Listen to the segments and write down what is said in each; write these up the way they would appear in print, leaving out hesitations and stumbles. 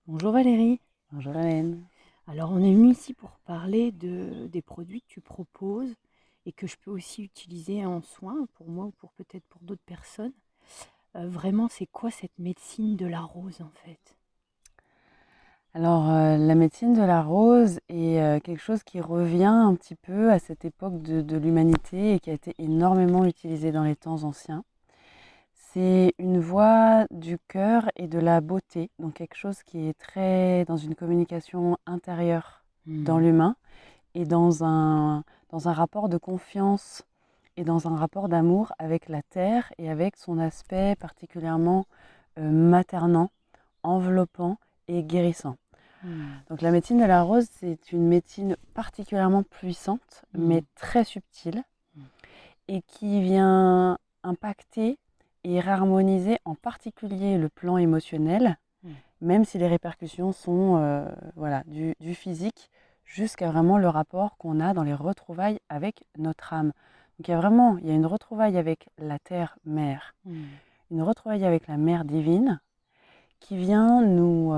Bonjour Valérie. Bonjour Hélène. Alors on est venu ici pour parler des produits que tu proposes et que je peux aussi utiliser en soins pour moi ou pour peut-être pour d'autres personnes. Vraiment, c'est quoi cette médecine de la rose en fait? La médecine de la rose est quelque chose qui revient un petit peu à cette époque de l'humanité et qui a été énormément utilisée dans les temps anciens. C'est une voie du cœur et de la beauté, donc quelque chose qui est très dans une communication intérieure dans Mhm. l'humain et dans un rapport de confiance et dans un rapport d'amour avec la terre et avec son aspect particulièrement maternant, enveloppant et guérissant. Mhm. Donc la médecine de la rose, c'est une médecine particulièrement puissante, mais Mhm. très subtile, et qui vient impacter et réharmoniser en particulier le plan émotionnel, Mhm. même si les répercussions sont voilà, du physique jusqu'à vraiment le rapport qu'on a dans les retrouvailles avec notre âme. Donc il y a une retrouvaille avec la terre-mère, Mhm. une retrouvaille avec la mère divine, qui vient nous...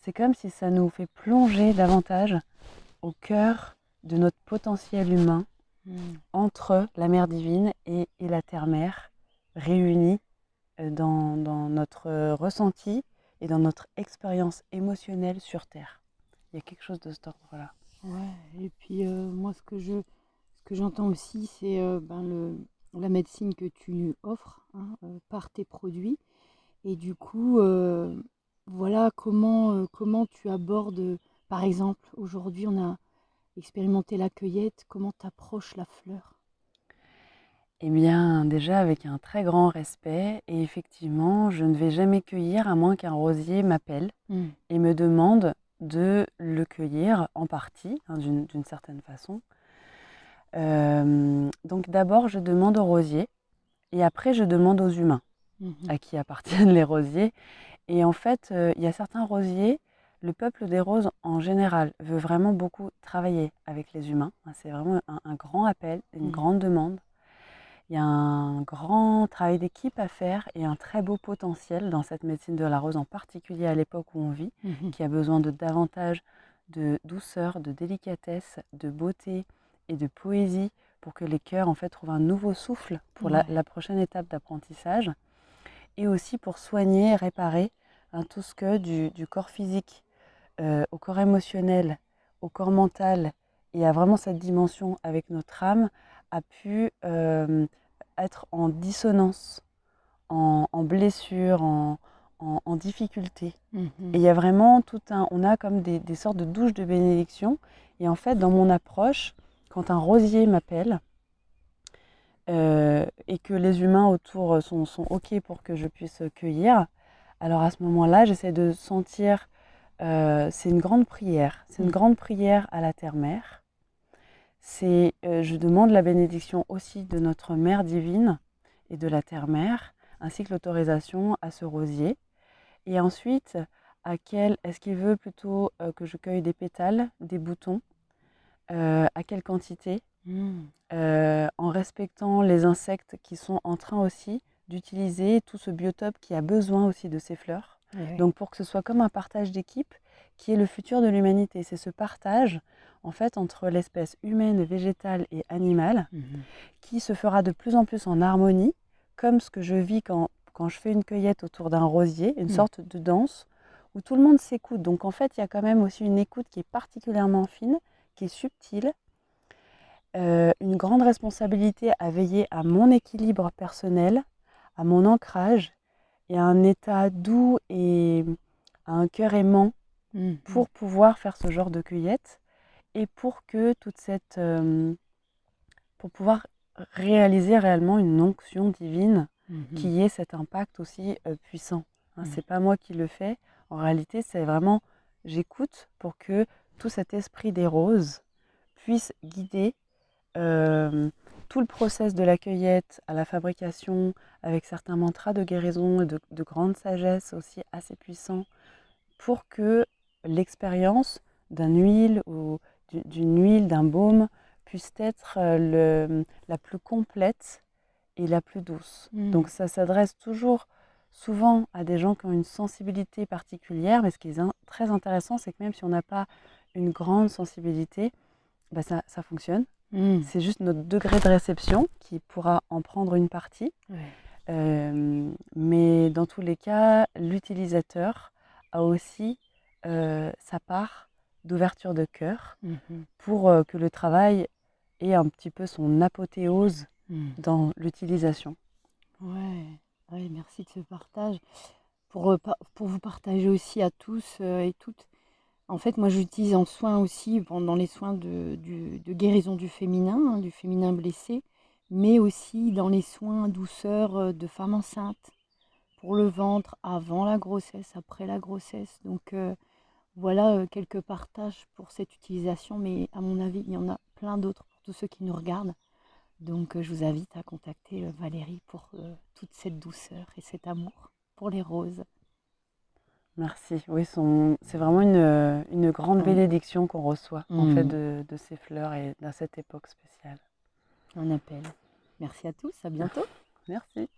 c'est comme si ça nous fait plonger davantage au cœur de notre potentiel humain Mhm. entre la mère divine et la terre-mère, réunis dans notre ressenti et dans notre expérience émotionnelle sur Terre. Il y a quelque chose de cet ordre-là. Ouais, et puis moi ce que j'entends aussi c'est la médecine que tu offres hein, par tes produits. Et du coup, voilà comment tu abordes, par exemple, aujourd'hui on a expérimenté la cueillette, comment tu approches la fleur? Eh bien, déjà avec un très grand respect, et effectivement, je ne vais jamais cueillir à moins qu'un rosier m'appelle Mmh. et me demande de le cueillir en partie, hein, d'une certaine façon. Donc d'abord, je demande aux rosiers, et après, je demande aux humains Mmh. à qui appartiennent les rosiers. Et en fait, il y a certains rosiers, le peuple des roses en général veut vraiment beaucoup travailler avec les humains. C'est vraiment un grand appel, une Mmh. grande demande. Il y a un grand travail d'équipe à faire et un très beau potentiel dans cette médecine de la rose, en particulier à l'époque où on vit, Mmh. qui a besoin de davantage de douceur, de délicatesse, de beauté et de poésie pour que les cœurs en fait trouvent un nouveau souffle pour la Ouais. prochaine étape d'apprentissage, et aussi pour soigner et réparer hein, tout ce que du corps physique au corps émotionnel, au corps mental et à vraiment cette dimension avec notre âme a pu être en dissonance, en blessure, en difficulté. Et Mmh. il y a vraiment tout un... On a comme des sortes de douches de bénédiction. Et en fait, dans mon approche, quand un rosier m'appelle et que les humains autour sont OK pour que je puisse cueillir, alors à ce moment-là, j'essaie de sentir c'est une grande prière. C'est une Mmh. grande prière à la terre-mère. Je demande la bénédiction aussi de notre Mère divine et de la terre-mère, ainsi que l'autorisation à ce rosier. Et ensuite, est-ce qu'il veut plutôt que je cueille des pétales, des boutons, à quelle quantité, Mmh. en respectant les insectes qui sont en train aussi d'utiliser tout ce biotope qui a besoin aussi de ces fleurs. Eh oui. Donc pour que ce soit comme un partage d'équipe qui est le futur de l'humanité. C'est ce partage en fait entre l'espèce humaine, végétale et animale Mmh. qui se fera de plus en plus en harmonie, comme ce que je vis quand je fais une cueillette autour d'un rosier, une Mmh. sorte de danse où tout le monde s'écoute. Donc en fait, il y a quand même aussi une écoute qui est particulièrement fine, qui est subtile, une grande responsabilité à veiller à mon équilibre personnel, à mon ancrage et à un état doux et à un cœur aimant Mmh. pour pouvoir faire ce genre de cueillette et pour que pour pouvoir réaliser réellement une onction divine Mmh. qui ait cet impact aussi puissant. Hein, Mmh. c'est pas moi qui le fais. En réalité, c'est vraiment j'écoute pour que tout cet esprit des roses puisse guider euh, tout le process de la cueillette à la fabrication avec certains mantras de guérison et de grande sagesse aussi assez puissants pour que l'expérience d'un huile ou d'une huile, d'un baume puisse être la plus complète et la plus douce. Mmh. Donc ça s'adresse toujours souvent à des gens qui ont une sensibilité particulière, mais ce qui est très intéressant, c'est que même si on n'a pas une grande sensibilité, bah ça fonctionne. Mmh. C'est juste notre degré de réception qui pourra en prendre une partie. Ouais. Mais dans tous les cas, l'utilisateur a aussi sa part d'ouverture de cœur Mmh. pour que le travail ait un petit peu son apothéose Mmh. dans l'utilisation. Ouais. Ouais, merci de ce partage. Pour vous partager aussi à tous et toutes. En fait, moi, j'utilise en soins aussi, dans les soins de guérison du féminin, hein, du féminin blessé, mais aussi dans les soins douceur de femmes enceintes, pour le ventre, avant la grossesse, après la grossesse. Donc voilà quelques partages pour cette utilisation, mais à mon avis, il y en a plein d'autres pour tous ceux qui nous regardent. Donc je vous invite à contacter Valérie pour toute cette douceur et cet amour pour les roses. Merci. Oui, c'est vraiment une grande Un, bénédiction qu'on reçoit en fait hmm, de ces fleurs et dans cette époque spéciale. un appel. Merci à tous, à bientôt. Merci.